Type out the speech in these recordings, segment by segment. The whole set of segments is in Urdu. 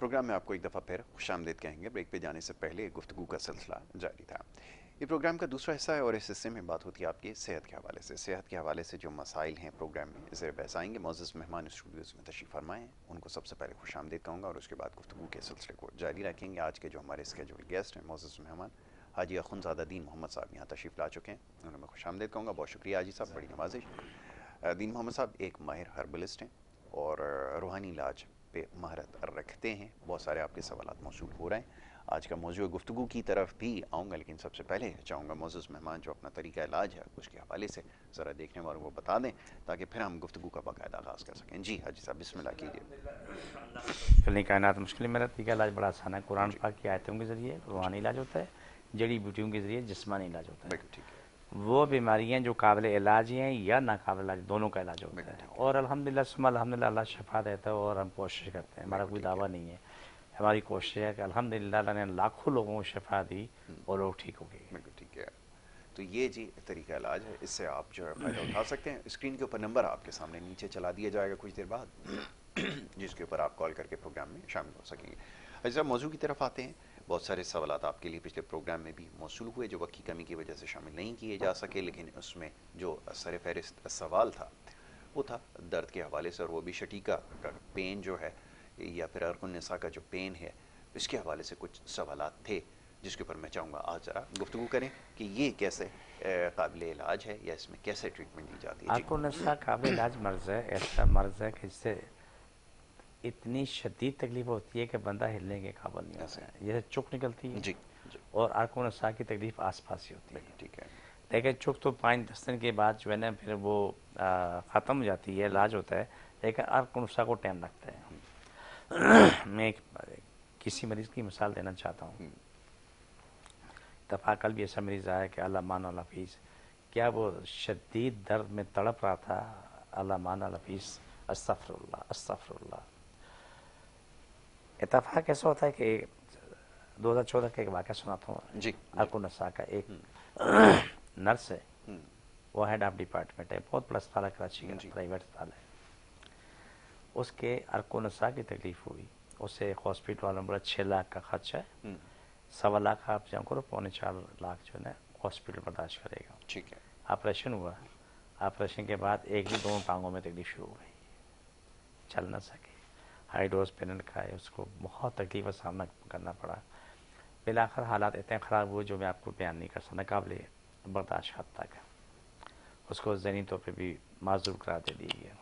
پروگرام میں آپ کو ایک دفعہ پھر خوش آمدید کہیں گے. بریک پہ جانے سے پہلے گفتگو کا سلسلہ جاری تھا. یہ پروگرام کا دوسرا حصہ ہے اور اس حصے میں بات ہوتی ہے آپ کی صحت کے حوالے سے. صحت کے حوالے سے جو مسائل ہیں پروگرام میں اسے بحث آئیں گے. معزز مہمان اسٹوڈیوز میں تشریف فرمائے ہیں, ان کو سب سے پہلے خوش آمدید کہوں گا اور اس کے بعد گفتگو کے سلسلے کو جاری رکھیں گے. آج کے جو ہمارے اسکیجول گیسٹ ہیں معزز مہمان حاجی اخندزادہ دین محمد صاحب یہاں تشریف لا چکے ہیں. انہیں میں خوش آمدید کہوں گا. بہت شکریہ حاجی صاحب, بڑی نوازش. دین محمد صاحب ایک ماہر ہربلسٹ ہیں اور روحانی علاج پہ مہارت رکھتے ہیں. بہت سارے آپ کے سوالات موصول ہو رہے ہیں. آج کا موضوع گفتگو کی طرف بھی آؤں گا, لیکن سب سے پہلے چاہوں گا معزز مہمان جو اپنا طریقہ علاج ہے اس کے حوالے سے ذرا دیکھنے والوں کو بتا دیں تاکہ پھر ہم گفتگو کا باقاعدہ آغاز کر سکیں. جی حاجی صاحب بسم اللہ کیجیے. کلنی کائنات مشکل میں رہتی کا علاج بڑا آسان ہے. قرآن جی پاک کی آیتوں کے ذریعے روحانی علاج ہوتا ہے, جڑی بوٹیوں کے ذریعے جسمانی علاج ہوتا ہے. بالکل ٹھیک ہے. وہ بیماریاں جو قابل علاج ہیں یا ناقابل علاج, دونوں کا علاج ہوتا بالکل ہے. ٹھیک ہے. اور الحمدللہ ثم الحمدللہ اللہ شفا دیتا ہے اور ہم کوشش کرتے ہیں. ہمارا بالکل کوئی ٹھیک ہے. دعویٰ نہیں ہے, ہماری کوشش ہے کہ الحمدللہ اللہ نے لاکھوں لوگوں کو شفا دی اور لوگ ٹھیک ہو گئے. بالکل ٹھیک ہے. تو یہ جی طریقہ علاج ہے, اس سے آپ جو ہے فائدہ اٹھا سکتے ہیں. اسکرین کے اوپر نمبر آپ کے سامنے نیچے چلا دیا جائے گا کچھ دیر بعد, جس کے اوپر آپ کال کر کے پروگرام میں شامل ہو سکیں گے. اچھا موضوع کی طرف آتے ہیں. بہت سارے سوالات آپ کے لیے پچھلے پروگرام میں بھی موصول ہوئے جو وقت کی کمی کی وجہ سے شامل نہیں کیے جا سکے, لیکن اس میں جو سر فہرست سوال تھا وہ تھا درد کے حوالے سے, اور وہ بھی شٹیکا کا پین جو ہے یا پھر عرق النساء کا جو پین ہے اس کے حوالے سے کچھ سوالات تھے جس کے اوپر میں چاہوں گا آج ذرا گفتگو کریں کہ یہ کیسے قابل علاج ہے یا اس میں کیسے ٹریٹمنٹ دی جاتی ہے. جی عرق النساء قابل علاج مرض ہے. ایسا مرض ہے کہ اس سے اتنی شدید تکلیف ہوتی ہے کہ بندہ ہلنے کے قابل نہیں ہوتا ہے. جیسے چک نکلتی ہے جی جی اور عرق النساء کی تکلیف آس پاس ہی ہوتی ہے. بالکل ٹھیک ہے. لیکن چک تو 5-10 دن کے بعد جو ہے نا پھر وہ ختم ہو جاتی ہے, علاج ہوتا ہے. لیکن عرق النساء کو ٹائم لگتا ہے. میں کسی مریض کی مثال دینا چاہتا ہوں. اتفاق کل بھی ایسا مریض آیا کہ اللہ مان الحفیظ, کیا وہ شدید درد میں تڑپ رہا تھا. اللہ مان الحفیظ استغفر اللہ استغفر اللہ. اتفاق ایسا ہوتا ہے کہ 2014 کا ایک واقعہ سناتا ہوں. جی عرق النساء کا ایک نرس ہے, وہ ہیڈ آف ڈپارٹمنٹ ہے, بہت بڑا اسپتال ہے کراچی کا, پرائیویٹ اسپتال ہے. اس کے عرق النساء کی تکلیف ہوئی. اسے ہاسپٹل والوں نے بولا 6 لاکھ کا خرچہ ہے, 1.25 لاکھ آپ جمع کرو, 3.25 لاکھ جو ہے نا ہاسپٹل برداشت کرے گا. ٹھیک ہے. آپریشن ہوا. آپریشن کے بعد ایک نہیں 2 ٹانگوں میں تکلیف شروع ہو گئی, چل نہ سکے. ہائی ڈوز پینٹ کھائے, اس کو بہت تکلیف کا سامنا کرنا پڑا. بالآخر حالات اتنے خراب ہوئے جو میں آپ کو بیان نہیں کر سکتا, قابل برداشت حد تک. اس کو ذہنی طور پہ بھی معذور قرار دے دی گیا.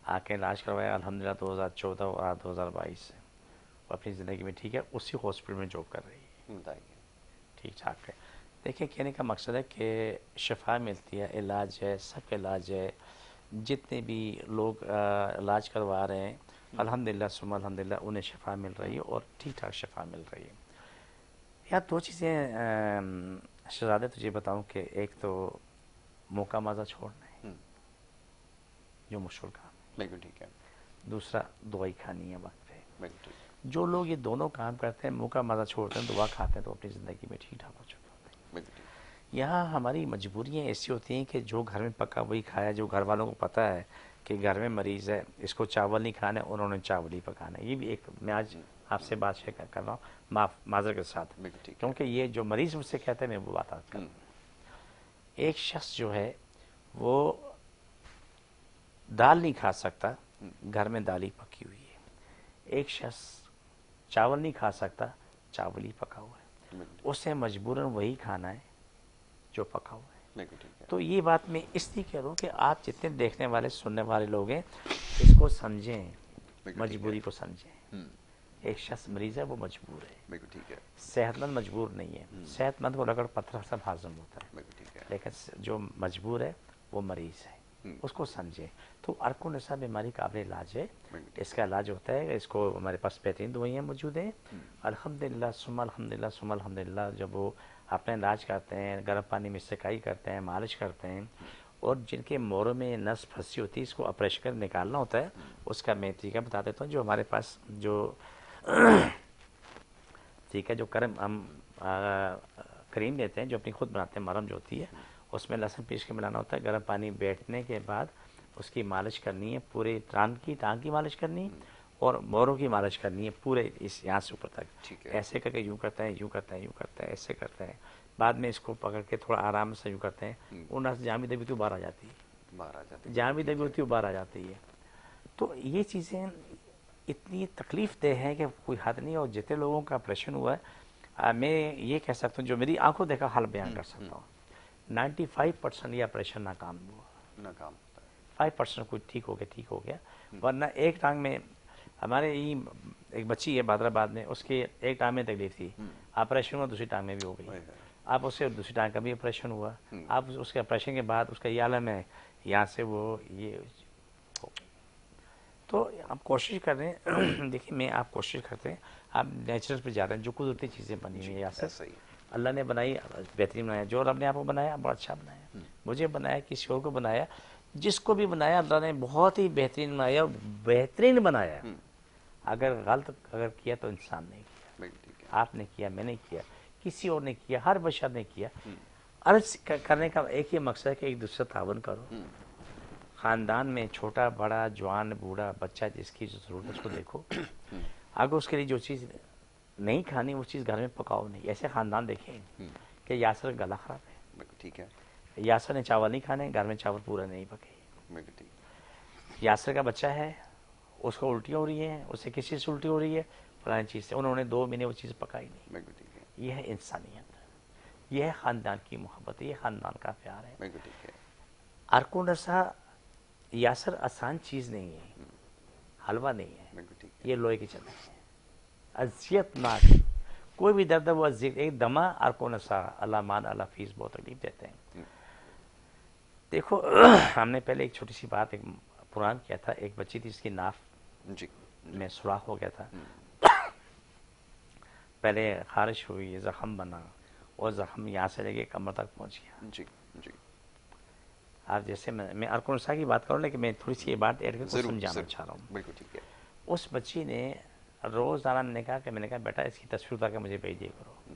آ کے علاج کروایا الحمدللہ 2014 اور 2022 سے وہ اپنی زندگی میں ٹھیک ہے. اسی ہاسپٹل میں جاب کر رہی ہے, ٹھیک ٹھاک ہے. دیکھیں کہنے کا مقصد ہے کہ شفا ملتی ہے, علاج ہے, سب کا علاج ہے. جتنے بھی لوگ علاج کروا رہے ہیں الحمدللہ ثم الحمدللہ انہیں شفا مل رہی ہے اور ٹھیک ٹھاک شفا مل رہی ہے. یا 2 چیزیں شہزادے تجھے بتاؤں کہ ایک تو موقع مزہ چھوڑنا ہے جو مشکل کام ہے, بالکل ٹھیک ہے. دوسرا دوائی کھانی ہے وقت پہ. بالکل ٹھیک. جو لوگ یہ دونوں کام کرتے ہیں, موقع مزہ چھوڑتے ہیں, دعا کھاتے ہیں, تو اپنی زندگی میں ٹھیک ٹھاک ہو چکے ہوتے ہیں. بالکل ٹھیک. یہاں ہماری مجبوریاں ایسی ہوتی ہیں کہ جو گھر میں پکا وہی کھایا. جو گھر والوں کو پتہ ہے کہ گھر میں مریض ہے, اس کو چاول نہیں کھانا ہے, انہوں نے چاول ہی پکانا ہے. یہ بھی ایک میں آج آپ سے بات شیئر کر رہا ہوں معذرت کے ساتھ, بالکل ٹھیک ہے. کیونکہ یہ جو مریض مجھ سے کہتے ہیں میں وہ بات آپ کر رہا ہوں. ایک شخص جو ہے وہ دال نہیں کھا سکتا, گھر میں دال ہی پکی ہوئی ہے. ایک شخص چاول نہیں کھا سکتا, چاول ہی پکا ہوا ہے. اسے مجبوراً وہی کھانا ہے جو پکا ہوا ہے. تو یہ بات میں اس لیے کہہ رہا ہوں کہ آپ جتنے دیکھنے والے سننے والے لوگ ہیں اس کو سمجھیں, مجبوری کو سمجھیں. ایک شخص مریض ہے وہ مجبور ہے, بالکل ٹھیک ہے. صحت مند مجبور نہیں ہے. صحت مند کو رگڑ پتھر سب ہاضم ہوتا ہے, بالکل ٹھیک ہے. لیکن جو مجبور ہے وہ مریض ہے, اس کو سمجھیں. تو عرق النساء بیماری قابل علاج ہے. اس کا علاج ہوتا ہے, اس کو ہمارے پاس بہترین دوائیاں موجود ہیں الحمدللہ ثم الحمدللہ ثم الحمدللہ. جب وہ اپنا علاج کرتے ہیں, گرم پانی میں سکائی کرتے ہیں, مالش کرتے ہیں, اور جن کے موروں میں نس پھنسی ہوتی ہے اس کو آپریشن کر نکالنا ہوتا ہے, اس کا میں طریقہ بتا دیتا ہوں. جو ہمارے پاس جو ٹھیک ہے, جو ہم کریم دیتے ہیں جو اپنی خود بناتے ہیں, مرم جو ہوتی ہے اس میں لہسن پیس کے ملانا ہوتا ہے. گرم پانی بیٹھنے کے بعد اس کی مالش کرنی ہے, پورے ٹانگ کی مالش کرنی ہے, اور موروں کی مالش کرنی ہے پورے اس یہاں سے اوپر تک. ٹھیک ہے. ایسے کر کے یوں کرتے ہیں، یوں کرتے ہیں، یوں کرتے ہیں، ایسے کرتے ہیں. بعد میں اس کو پکڑ کے تھوڑا آرام سے یوں کرتے ہیں، وہ نس جہاں بھی دبی ہوتی ہے باہر آ جاتی ہے، باہر آ جاتے ہیں. جہاں بھی دبی ہوتی ہے باہر آ جاتی ہے. تو یہ چیزیں اتنی تکلیف دہ ہیں کہ کوئی حد نہیں. اور جتنے لوگوں کا آپریشن ہوا ہے، میں یہ کہہ سکتا ہوں جو میری آنکھوں دیکھا حال بیان کر سکتا ہوں، 95% یہ آپریشن ناکام ہوا. ناکام ہوتا ہے. 5% کچھ ٹھیک ہو گیا. ورنہ ایک ٹانگ میں ہمارے یہ ایک بچی ہے حیدرآباد میں، اس کی ایک ٹانگ میں تکلیف تھی، آپریشن ہوا، دوسری ٹانگ میں بھی ہو گئی. آپ اس سے دوسری ٹانگ کا بھی آپریشن ہوا. آپ اس کے آپریشن کے بعد اس کا یہ عالم ہے، یہاں سے وہ یہ ہو گئی. تو آپ کوشش کر رہے ہیں دیکھیں میں آپ کوشش کرتے ہیں، آپ نیچرل پہ جا رہے ہیں، جو قدرتی چیزیں بنی ہوئی ہیں یاسر، ایسا ہی. اللہ نے بنائی بہترین بنایا. جو رب نے آپ کو بنایا بڑا اچھا بنایا، مجھے بنایا، کسی اور کو بنایا، جس کو بھی بنایا اللہ نے بہت ہی بہترین بنایا، بہترین بنایا. اگر غلط اگر کیا تو انسان نے کیا، ٹھیک ہے. آپ نے کیا، میں نے کیا، کسی اور نے کیا، ہر بشر نے کیا. عرض کرنے کا ایک ہی مقصد ہے کہ ایک دوسرے تعاون کرو. خاندان میں چھوٹا بڑا جوان بوڑھا بچہ جس کی جو ضرورت ہے اس کو دیکھو. اگر اس کے لیے جو چیز نہیں کھانی وہ چیز گھر میں پکاؤ نہیں. ایسے خاندان دیکھیں کہ یاسر گلا خراب ہے، ٹھیک ہے. یاسر نے چاول نہیں کھانے، گھر میں چاول پورا نہیں پکے. یاسر کا بچہ ہے، اس کو الٹیاں ہو رہی ہیں، اسے کسی چیز سے الٹی ہو رہی ہے، فلانی چیز سے، انہوں نے 2 مہینے وہ چیز پکائی نہیں. یہ ہے انسانیت، یہ ہے خاندان کی محبت، یہ خاندان کا پیار ہے. ارکن رسا یاسر آسان چیز نہیں ہے، حلوہ نہیں ہے، یہ لوہے کی چمچ ہے، اذیت ناک. کوئی بھی درد ہے وہ ایک دمہ ارکن رسا اللہ مان اللہ فیس بہت تکلیف دیتے ہیں. دیکھو ہم نے پہلے ایک چھوٹی سی بات ایک پران کیا تھا. ایک بچی تھی، اس کی ناف میں سوراخ ہو گیا تھا. پہلے خارش ہوئی، زخم بنا، اور زخم یہاں سے لے کے کمر تک پہنچ گیا. آپ جیسے میں ارکن رسا کی بات کروں لیکن میں تھوڑی سی یہ بات ایڈ کر کے سمجھانا چاہ رہا ہوں. بالکل ٹھیک ہے. اس بچی نے روزانہ میں نے کہا کہ میں نے کہا بیٹا اس کی تصویر اٹھا کے مجھے بھیج دیا کرو.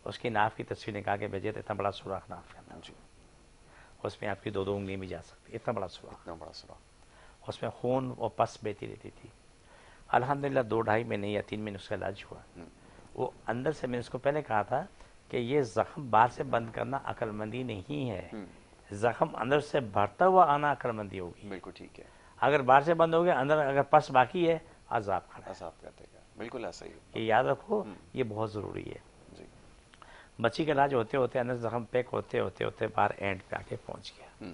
اس کی ناف کی تصویر نکال کے بھیجے تو اتنا بڑا سوراخ ناف کے اندر، اس میں آپ کی 2 انگلیاں بھی جا سکتی، اتنا بڑا سوراخ. اس میں خون اور پس بہتی رہتی تھی. الحمدللہ 2-2.5 مہینے یا 3 مہینے اس کا علاج ہوا. وہ اندر سے میں نے اس کو پہلے کہا تھا کہ یہ زخم باہر سے بند کرنا عقل مندی نہیں ہے، زخم اندر سے بھرتا ہوا آنا عقل مندی ہوگی. بالکل ٹھیک ہے. اگر باہر سے بند ہو گیا، اندر اگر پس باقی ہے، عذاب کھڑا ہے. عذاب کا دے گا. بالکل ایسا ہی. یہ یاد رکھو، یہ بہت ضروری ہے. بچی کا علاج ہوتے ہوتے اندر زخم پیک ہوتے ہوتے باہر اینڈ پہ آ کے پہنچ گیا.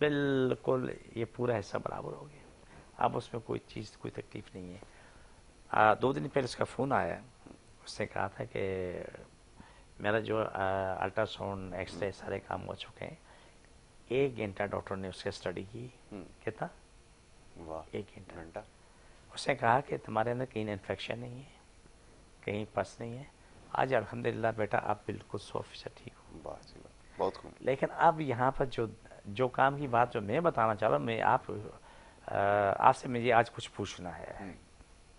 بالکل یہ پورا حصہ برابر ہو گیا. اب اس میں کوئی چیز کوئی تکلیف نہیں ہے. 2 دن پہلے اس کا فون آیا، اس نے کہا تھا کہ میرا جو الٹرا ساؤنڈ ایکس رے سارے کام ہو چکے ہیں. 1 گھنٹہ ڈاکٹر نے اس سے اسٹڈی کی. کتنا؟ 1 گھنٹہ. اس نے کہا کہ تمہارے اندر کہیں انفیکشن نہیں ہے، کہیں پس نہیں ہے. آج الحمدللہ بیٹا آپ بالکل 100% ٹھیک ہو. بہت خوب. لیکن اب یہاں پر جو کام کی بات جو میں بتانا چاہ رہا ہوں، میں آپ سے مجھے آج کچھ پوچھنا ہے.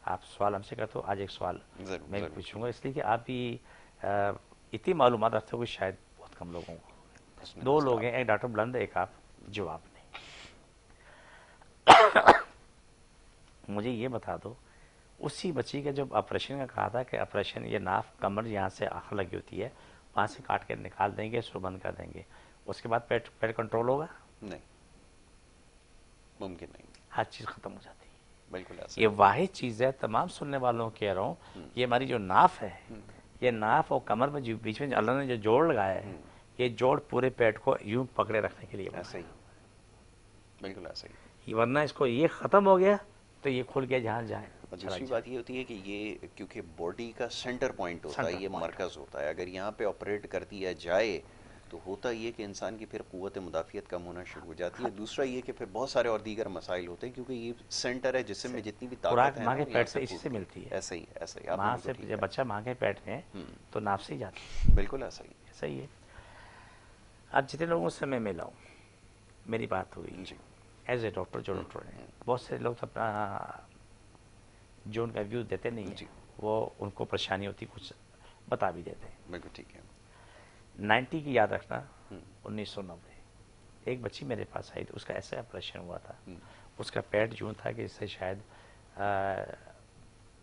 آپ سوال ہم سے کرتے ہو، آج ایک سوال میں بھی پوچھوں گا، اس لیے کہ آپ بھی اتنی معلومات رکھتے ہو کہ شاید بہت کم لوگوں کو. 2 لوگ ہیں، ایک ڈاکٹر بلند ہے، ایک آپ. جواب نہیں. مجھے یہ بتا دو، اسی بچی کا جب آپریشن کا کہا تھا کہ آپریشن یہ ناف کمر یہاں سے آنکھ لگی ہوتی ہے، وہاں سے کاٹ کے نکال دیں گے، سر بند کر دیں گے، اس کے بعد پیٹ کنٹرول ہوگا؟ نہیں، ممکن نہیں. ہر چیز ختم ہو جاتی ہے. بالکل ایسا. یہ واحد چیز ہے، تمام سننے والوں کو کہہ رہا ہوں، یہ ہماری جو ناف ہے، یہ ناف اور کمر میں بیچ میں اللہ نے جو جوڑ لگایا ہے، یہ جوڑ پورے پیٹ کو یوں پکڑے رکھنے کے لیے ایسا ہی. بالکل ایسا ہی. ورنہ اس کو یہ ختم ہو گیا تو یہ کھل گیا جہاں جائے. دوسری بات یہ ہوتی ہے کہ یہ کیونکہ باڈی کا سینٹر پوائنٹ ہوتا ہے، یہ مرکز ہوتا ہے. اگر یہاں پہ آپریٹ کر دیا جائے تو ہوتا یہ کہ انسان کی پھر قوت مدافعت کم ہونا شروع ہو جاتی ہے. دوسرا یہ کہ پھر بہت سارے اور دیگر مسائل ہوتے ہیں، کیونکہ یہ سینٹر ہے جسم میں جتنی بھی طاقت ہے ماں کے نا پیٹ سے اسی سے ملتی ہے. ایسا ہی ایسا ہی. ماں سے جب بچہ ماں کے پیٹ میں تو ناف سے ہی جاتی ہے. بالکل ایسا ہی. ایسا ہی ہے. اب جتنے لوگوں سے میں ملا ہوں، میری بات ہوئی ایز اے ڈاکٹر، جو ڈاکٹر ہیں، بہت سے لوگ اپنا جو ان کا ویو دیتے نہیں ہیں، وہ ان کو پریشانی ہوتی کچھ بتا بھی دیتے ہیں. بالکل ٹھیک ہے. 90 کی یاد رکھنا، 1990 ایک بچی میرے پاس آئی تھی، اس کا ایسا آپریشن ہوا تھا، اس کا پیٹ یوں تھا کہ اس سے شاید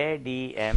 ADM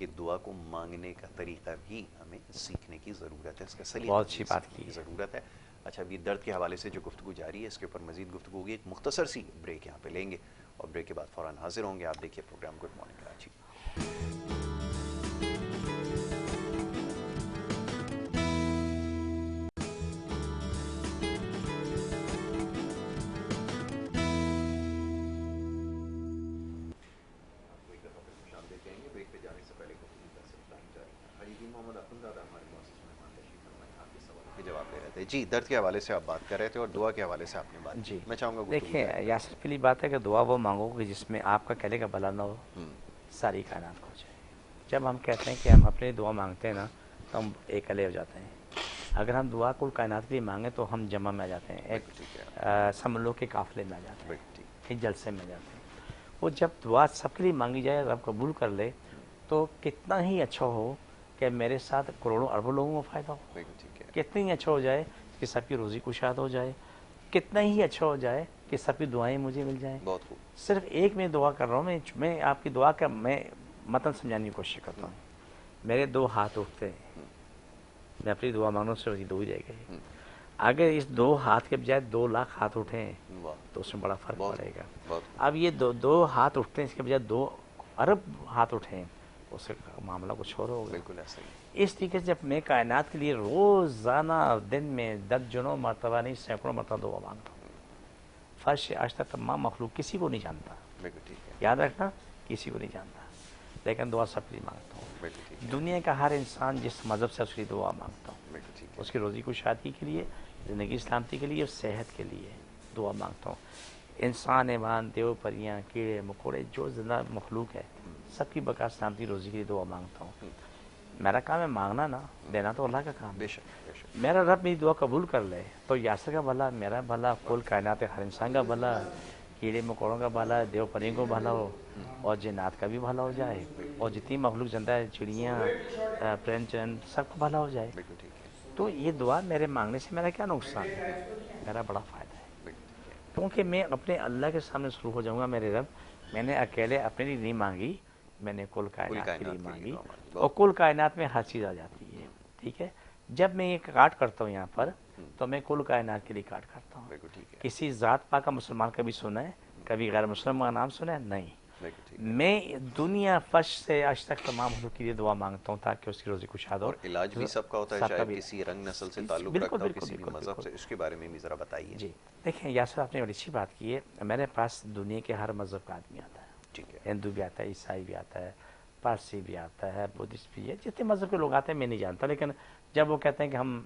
کہ دعا کو مانگنے کا طریقہ بھی ہمیں سیکھنے کی ضرورت ہے، اس کا سلیقہ بہت اچھی بھی بات سیکھنے کی کی ضرورت ہے۔ اچھا، ابھی درد کے حوالے سے جو گفتگو جاری ہے اس کے اوپر مزید گفتگو ہوگی، ایک مختصر سی بریک یہاں پہ لیں گے اور بریک کے بعد فوراً حاضر ہوں گے۔ آپ دیکھیے پروگرام گڈ مارننگ کراچی۔ جی، درد کے حوالے سے آپ بات کر رہے تھے اور دعا کے حوالے سے آپ نے بات کی، جی میں چاہوں گا دیکھیں یاسر، پہلی بات ہے کہ دعا وہ مانگو کہ جس میں آپ کا کہنے کا بھلا نہ ہو، ساری کائنات کو ہو جائے۔ جب ہم کہتے ہیں کہ ہم اپنی دعا مانگتے ہیں نا تو ہم ایک علیہ ہو جاتے ہیں۔ اگر ہم دعا کل کائنات کے لیے مانگیں تو ہم جمع میں آ جاتے ہیں، ایک سمندروں کے قافلے میں آ جاتے ہیں، ایک جلسے میں آ جاتے ہیں۔ وہ جب دعا سب کے لیے مانگی جائے، رب قبول کر لے، تو کتنا ہی اچھا ہو کہ میرے ساتھ کروڑوں اربوں لوگوں کو فائدہ ہو، کتنا ہی اچھا ہو جائے کہ سب کی روزی کشاد ہو جائے، کتنا ہی اچھا ہو جائے کہ سب کی دعائیں مجھے مل جائیں۔ بہت خوب۔ صرف ایک میں دعا کر رہا ہوں، میں آپ کی دعا کا میں متن سمجھانے کی کوشش کرتا ہوں۔ میرے دو ہاتھ اٹھتے ہیں، میں اپنی دعا مانگنے سے دو ہی رہ گئے۔ اگر اس دو ہاتھ کے بجائے 2 لاکھ ہاتھ اٹھیں تو اس میں بڑا فرق پڑے گا۔ اب یہ دو ہاتھ اٹھتے ہیں، اس کے بجائے 2 ارب ہاتھ اٹھیں، اس سے معاملہ کچھ اور ہوگا۔ بالکل ایسا ہی۔ اس طریقے سے جب میں کائنات کے لیے روزانہ دن میں درجنوں مرتبہ نہیں سینکڑوں مرتبہ دعا مانگتا ہوں، فرش سے آج تک تمام مخلوق کسی کو نہیں جانتا، یاد رکھنا کسی کو نہیں جانتا، لیکن دعا سب کے لیے مانگتا ہوں۔ دنیا کا ہر انسان جس مذہب سے اس کی دعا مانگتا ہوں، اس کی روزی کو شادی کے لیے، زندگی سلامتی کے لیے اور صحت کے لیے دعا مانگتا ہوں۔ انسان، ایمان، دیو، پریاں، کیڑے مکوڑے، جو زندہ مخلوق ہے، سب کی بقا سلامتی روزی کے لیے دعا مانگتا ہوں۔ میرا کام ہے مانگنا، نا دینا تو اللہ کا کام ہے۔ بے شک بے شک۔ میرا رب میری دعا قبول کر لے تو یاسر کا بھلا، میرا بھلا، کل کائنات ہر انسان کا بھلا، کیڑے مکوڑوں کا بھلا، دیو پریوں کو بھلا ہو اور جنات کا بھی بھلا ہو جائے، اور جتنی مخلوق زندہ ہے، چڑیاں، پرند چرند، سب کو بھلا ہو جائے۔ تو یہ دعا میرے مانگنے سے میرا کیا نقصان ہے؟ میرا بڑا فائدہ ہے، کیونکہ میں اپنے اللہ کے سامنے شروع ہو جاؤں گا، میرے رب میں نے اکیلے اپنے لیے نہیں مانگی، میں نے کل کائنات کے لیے مانگی، اور کل کائنات میں ہر چیز آ جاتی ہے۔ ٹھیک ہے، جب میں یہ کاٹ کرتا ہوں یہاں پر تو میں کل کائنات کے لیے کاٹ کرتا ہوں۔ کسی ذات پاک کا مسلمان کبھی سنا ہے؟ کبھی غیر مسلم کا نام سنا ہے؟ نہیں۔ میں دنیا فرش سے آج تک تمام مخلوق کے لیے دعا مانگتا ہوں تاکہ اس کی روزی کشاد ہو۔ اور علاج بھی سب کا ہوتا ہے، چاہے کسی رنگ نسل سے تعلق رکھتا ہو، کسی بھی مذہب سے، اس کے بارے میں بھی ذرا بتائیے۔ جی دیکھیں یاسر، آپ نے بڑی اچھی بات کی ہے۔ میرے پاس دنیا کے ہر مذہب کا آدمی آتا ہے، ہندو بھی آتا ہے، عیسائی بھی آتا ہے، پارسی بھی آتا ہے، بدھسٹ بھی ہے، جتنے مذہب کے لوگ آتے ہیں میں نہیں جانتا، لیکن جب وہ کہتے ہیں کہ ہم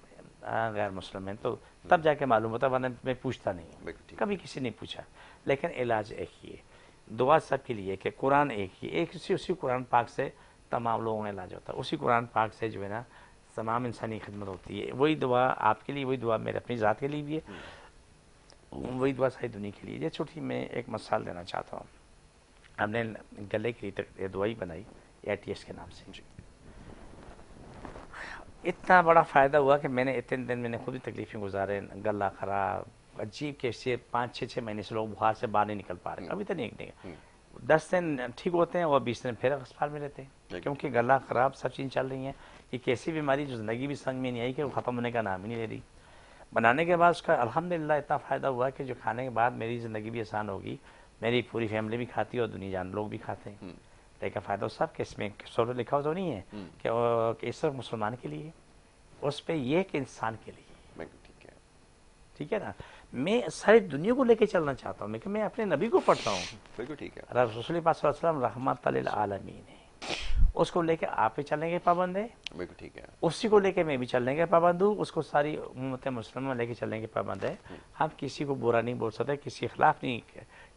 غیر مسلم ہیں تو تب جا کے معلوم ہوتا ہے، ورنہ میں پوچھتا نہیں ہوں، کبھی کسی نے پوچھا۔ لیکن علاج ایک ہی ہے، دعا سب کے لیے کہ قرآن ایک ہی، ایک اسی قرآن پاک سے تمام لوگوں کا علاج ہوتا ہے، اسی قرآن پاک سے جو ہے نا تمام انسانی خدمت ہوتی ہے۔ وہی دعا آپ کے لیے، وہی دعا میرے اپنی ذات کے لیے بھی ہے، وہی دعا ساری دنیا کے لیے۔ یہ چھوٹی میں ایک مثال دینا چاہتا ہوں۔ ہم نے گلے کے لیے دوائی بنائی ATS کے نام سے، اتنا بڑا فائدہ ہوا کہ میں نے اتنے دن میں نے خود ہی تکلیفیں گزارے، گلا خراب، عجیب کیسے 5-6 مہینے سے لوگ بخار سے باہر نہیں نکل پا رہے، ابھی تو نہیں 10 دن ٹھیک ہوتے ہیں اور 20 دن پھر اسپتال میں رہتے ہیں، کیونکہ گلا خراب، سب چیز چل رہی ہیں۔ یہ کیسی بیماری جو زندگی بھی سمجھ میں نہیں آئی کہ وہ ختم ہونے کا نام ہی نہیں لے رہی۔ بنانے کے بعد اس کا الحمدللہ اتنا فائدہ ہوا کہ جو کھانے کے بعد میری زندگی بھی آسان ہوگی، میری پوری فیملی بھی کھاتی ہے اور دنیا جان لوگ بھی کھاتے ہیں۔ لیکن فائدہ سب کے اس میں سورہ لکھا ہو تو نہیں ہے کہ اس وقت مسلمان کے لیے، اس پہ یہ کہ انسان کے لیے، ٹھیک ہے نا۔ میں ساری دنیا کو لے کے چلنا چاہتا ہوں، لیکن میں اپنے نبی کو پڑھتا ہوں، بالکل ٹھیک ہے، رسول پاک صلی اللہ علیہ وسلم رحمت للعالمین ہے، اس کو لے کے آپ بھی چلنے کے پابند ہیں، بالکل ٹھیک ہے، اسی کو لے کے میں بھی چلنے کے پابند ہوں، اس کو ساری امت مسلمہ لے کے چلنے کے پابند ہے۔ ہم کسی کو برا نہیں بول سکتے، کسی کے خلاف نہیں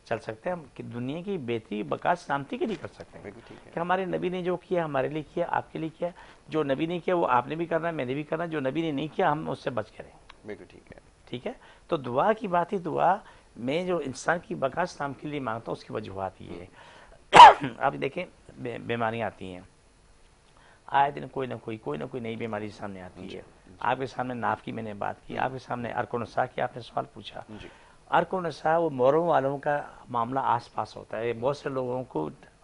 چل سکتے، ہم دنیا کی بہتری بقا سلامتی کے لیے کر سکتے ہیں کہ ہمارے نبی نے جو کیا ہمارے لیے کیا، آپ کے لیے کیا، جو نبی نے کیا وہ آپ نے بھی کرنا ہے، میں نے بھی کرنا ہے، جو نبی نے نہیں کیا ہم اس سے بچ کریں، بالکل ٹھیک ہے، ٹھیک ہے۔ تو دعا کی بات ہی دعا میں جو انسان کی بقا سلام کے لیے مانگتا ہوں اس کی وجوہات یہ ہے۔ اب دیکھیں بیماریاں آتی ہیں، آئے دن کوئی نہ کوئی نئی بیماری سامنے آتی ہے۔ آپ کے سامنے ناف کی میں نے بات کی، آپ کے سامنے عرق و نساء کی آپ نے سوال پوچھا۔ عرق و نساء وہ موروں والوں کا معاملہ آس پاس ہوتا ہے، بہت سے لوگوں کو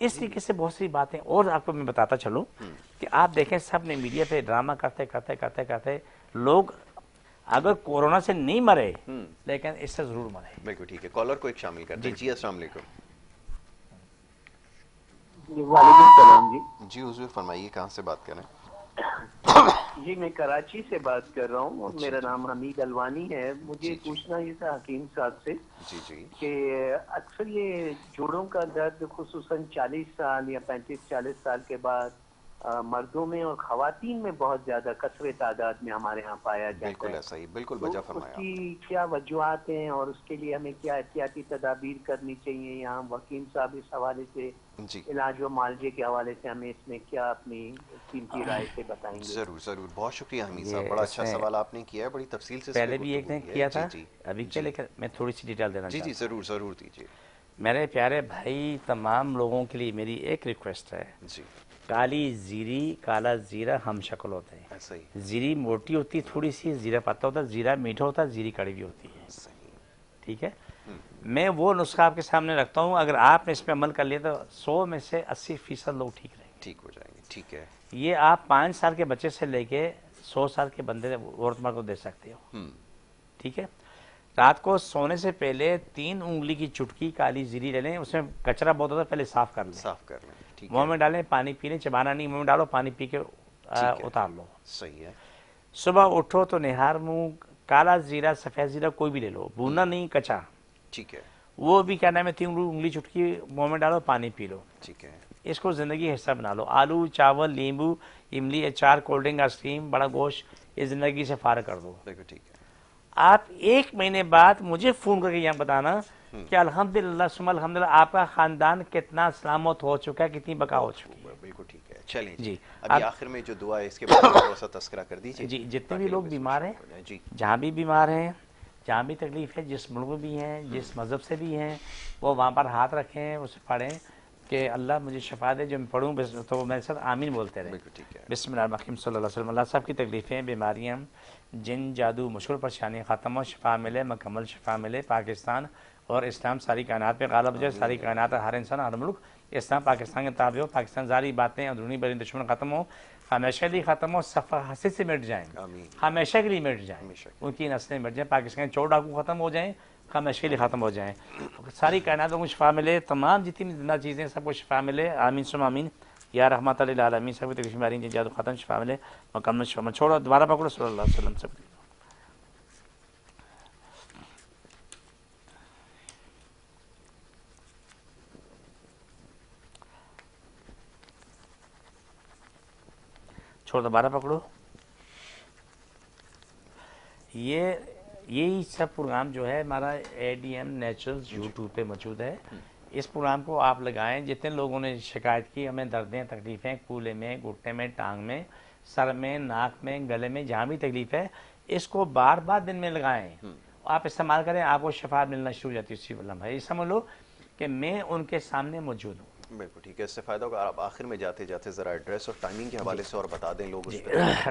اس طریقے سے بہت سی باتیں اور آپ کو میں بتاتا چلوں کہ آپ دیکھیں سب نے میڈیا پہ ڈرامہ کرتے لوگ اگر کورونا سے نہیں مرے لیکن اس سے ضرور مرے. بالکل ٹھیک ہے. کالر کو ایک شامل کرتے ہیں. جی السلام علیکم. وعلیکم السلام. جی حضور فرمائیے, کہاں سے بات کر رہے ہیں؟ جی میں کراچی سے بات کر رہا ہوں اور میرا نام حمید الوانی ہے. مجھے پوچھنا یہ تھا حکیم صاحب سے کہ اکثر یہ جوڑوں کا درد خصوصاً 40 سال یا 35-40 سال کے بعد مردوں میں اور خواتین میں بہت زیادہ کثرت تعداد میں ہمارے ہاں پایا جاتا ہے. بالکل ایسا ہی, بالکل وجہ فرمایا. اس کی کیا وجوہات ہیں اور اس کے لیے ہمیں کیا احتیاطی تدابیر کرنی چاہیے؟ یہاں حکیم صاحب اس حوالے سے علاج و معالجے کے حوالے سے ہمیں اس میں کیا اپنی قیمتی رائے سے بتائیں گے؟ ضرور. بہت شکریہ حمید صاحب, بڑا اچھا سوال آپ نے کیا ہے, بڑی تفصیل سے. پہلے بھی ایک نے کیا تھا ابھی کیا, لیکن میں تھوڑی سی ڈیٹیل دینا چاہتا ہوں. جی ضرور دیجیے. میرے پیارے بھائی, تمام لوگوں کے لیے میری ایک ریکویسٹ ہے. کالی زیری, کالا زیرہ ہم شکل ہوتے ہیں. زیری موٹی ہوتی ہے تھوڑی سی, زیرہ پتہ ہوتا ہے, زیرہ میٹھا ہوتا ہے, زیری کڑوی ہوتی ہے. ٹھیک ہے, میں وہ نسخہ آپ کے سامنے رکھتا ہوں, اگر آپ نے اس پہ عمل کر لیا تو 100 میں سے 80% لوگ ٹھیک رہیں گے, ٹھیک ہو جائیں گے. ٹھیک ہے, یہ آپ 5 سال کے بچے سے لے کے 100 سال کے بندے عورت مرد کو دے سکتے ہو. ٹھیک ہے, رات کو سونے سے پہلے 3 انگلی کی چٹکی کالی زیری لے لیں, اس میں کچرا بہت ہوتا ہے, پہلے صاف کر لیں. منہ میں ڈالیں, پانی پی لیں, چبانا نہیں, منہ میں ڈالو, پانی پی کے اتار لو. صحیح ہے. صبح اٹھو تو نہار منہ کالا زیرہ سفید زیرہ کوئی بھی لے لو, بھونا نہیں, کچا. ٹھیک ہے, وہ بھی کیا نام ہے 3 انگلی چٹکی منہ میں ڈالو, پانی پی لو. ٹھیک ہے, اس کو زندگی حصہ بنا لو. آلو, چاول, لیمبو, املی, اچار, کولڈ ڈرنک, آئس کریم, بڑا گوشت, یہ زندگی سے فارغ کر دو. ٹھیک ہے. آپ 1 مہینے بعد مجھے فون کر کے یہاں بتانا کہ الحمدللہ ثم الحمدللہ آپ کا خاندان کتنا سلامت ہو چکا ہے, کتنی بقا ہو چکی ہے. بالکل ٹھیک ہے. چلیں جی, ابھی آخر میں جو دعا ہے اس کے بارے میں تھوڑا سا تذکرہ کر دیجیے. جی, جتنے بھی لوگ بیمار ہیں, جہاں بھی بیمار ہیں, جہاں بھی تکلیف ہے, جس ملک میں بھی ہیں, جس مذہب سے بھی ہیں, وہ وہاں پر ہاتھ رکھیں, اسے پڑھیں کہ اللہ مجھے شفا دے. جو میں پڑھوں تو وہ میرے ساتھ آمین بولتے رہے. بسم اللہ الرحمن الرحیم صلی اللہ علیہ وسلم. اللہ صاحب کی تکلیفیں, بیماریاں, جن, جادو, مشکل پریشانی ختم ہو, شفا ملے, مکمل شفا ملے. پاکستان اور اسلام ساری کائنات پہ غالب ہو جائے. ساری کائنات, ہر انسان, ہر ملک اسلام پاکستان کے تابع ہو. پاکستان ساری باتیں, اندرونی بیرونی دشمن ختم ہو, ہمیشہ کے لیے ختم ہو. صفحہ حسد سے مٹ جائیں, ہمیشہ کے لیے مٹ جائیں, ان کی نسلیں مٹ جائیں. پاکستان کے 4 ڈاکو ختم ہو جائیں, ہمیشہ کے لیے ختم ہو جائیں. ساری کائنات کو شفا ملے, تمام جتنی زندہ چیزیں سب کو شفا ملے. آمین ثم آمین یا رحمت للعالمین. سب کی تکلیف بیماری جن جادو ختم, شفا ملے, مکمل شفا. چھوڑو, دوبارہ پکڑو, صلی اللہ علیہ وسلم. سب چھوڑ, دوبارہ پکڑو. یہی سب پروگرام جو ہے ہمارا ADM نیچرلز یوٹیوب پہ موجود ہے. اس پروگرام کو آپ لگائیں. جتنے لوگوں نے شکایت کی ہمیں دردیں, تکلیفیں, کولے میں, گھٹنے میں, ٹانگ میں, سر میں, ناک میں, گلے میں, جہاں بھی تکلیف ہے, اس کو بار بار دن میں لگائیں. آپ استعمال کریں, آپ کو شفا ملنا شروع ہو جاتی ہے اسی لمحے. یہ سمجھ لو کہ میں ان کے سامنے موجود ہوں. بالکل ٹھیک ہے. اس سے فائدہ ہوگا. آپ آخر میں جاتے جاتے ذرا ایڈریس اور ٹائمنگ کے حوالے سے اور بتا دیں لوگ.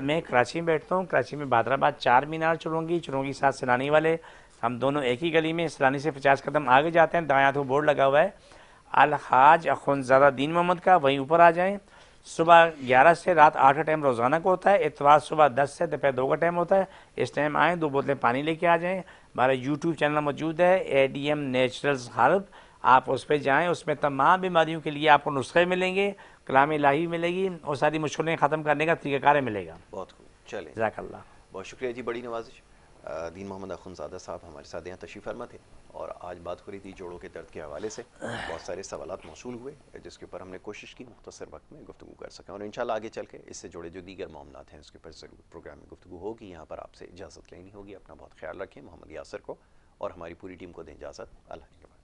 میں کراچی میں بیٹھتا ہوں. کراچی میں بہادر آباد 4 مینار چلونگی کے ساتھ سیلانی والے, ہم دونوں ایک ہی گلی میں. سیلانی سے 50 قدم آگے جاتے ہیں, دایاں ہاتھ بورڈ لگا ہوا ہے الحاج اخوندزادہ دین محمد کا, وہیں اوپر آ جائیں. صبح 11 سے رات 8 کا ٹائم روزانہ کو ہوتا ہے. اتوار صبح 10 سے دوپہر 2 کا ٹائم ہوتا ہے. اس ٹائم آئیں, 2 بوتلیں پانی لے کے آ جائیں. ہمارا یوٹیوب چینل موجود ہے ADM نیچرلز ہرب, آپ اس پہ جائیں. اس میں تمام بیماریوں کے لیے آپ کو نسخے ملیں گے, کلام الہی ملے گی, اور ساری مشکلیں ختم کرنے کا طریقہ کار ملے گا. بہت خوب. چلیں, جزاک اللہ. بہت شکریہ جی, بڑی نوازش. دین محمد اخوندزادہ صاحب ہمارے ساتھ یہاں تشریف فرما تھے, اور آج بات ہو رہی تھی جوڑوں کے درد کے حوالے سے. بہت سارے سوالات موصول ہوئے جس کے اوپر ہم نے کوشش کی مختصر وقت میں گفتگو کر سکیں, اور انشاءاللہ آگے چل کے اس سے جڑے جو دیگر معاملات ہیں اس کے اوپر ضرور پروگرام میں گفتگو ہوگی. یہاں پر آپ سے اجازت لینی ہوگی. اپنا بہت خیال رکھیں. محمد یاسر کو اور ہماری پوری ٹیم کو دیں اجازت. اللہ حافظ.